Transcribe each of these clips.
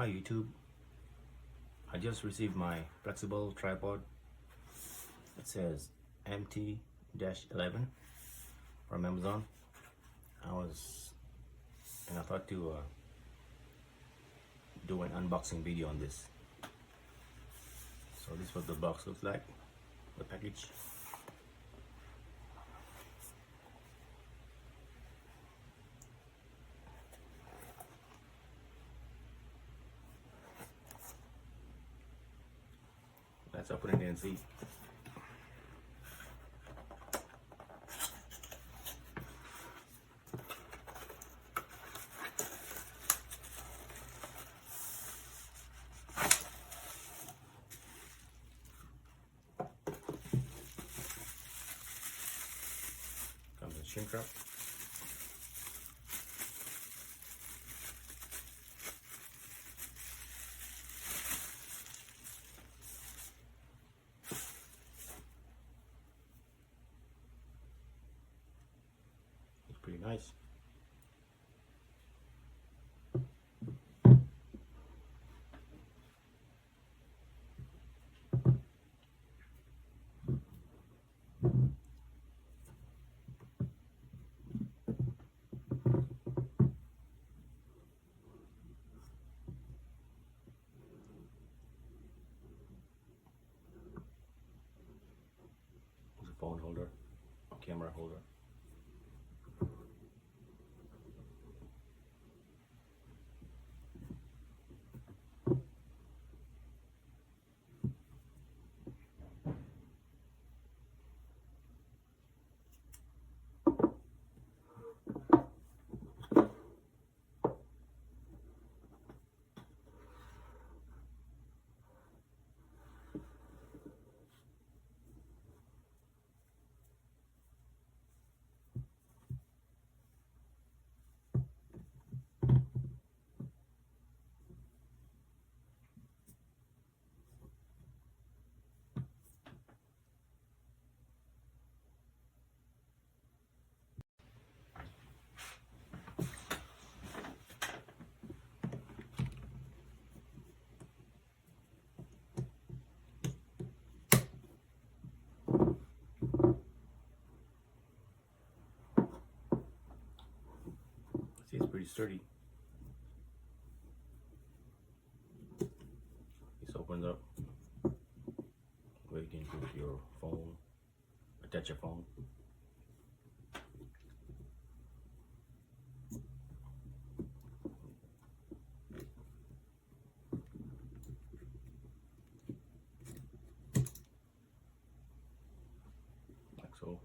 Hi YouTube, I just received my flexible tripod. It says MT-11 from Amazon. I thought to do an unboxing video on this. So this is what the box looks like, the package. Let's open it and see. Comes in shrink wrap. It's pretty nice. It's a phone holder, a camera holder. See, it's pretty sturdy. This opens up where you can put your phone, attach your phone. Like so.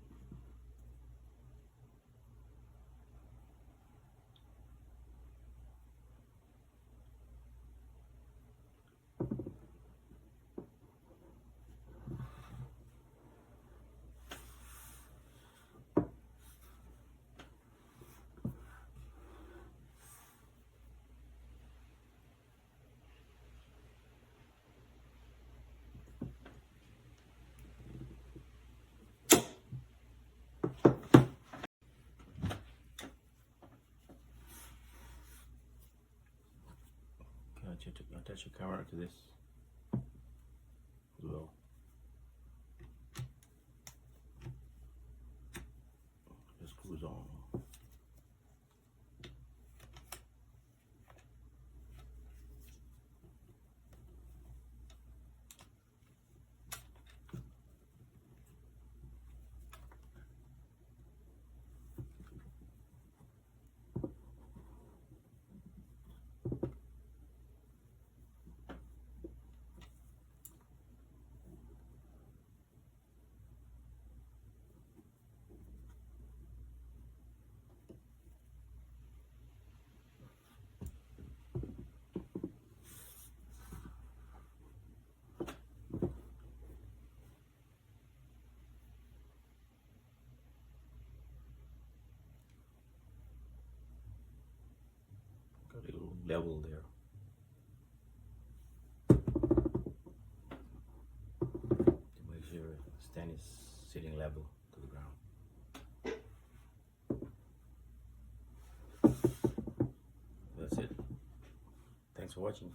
Attach your camera to this as well. The screws on. Got a little level there. To make sure the stand is sitting level to the ground. That's it. Thanks for watching.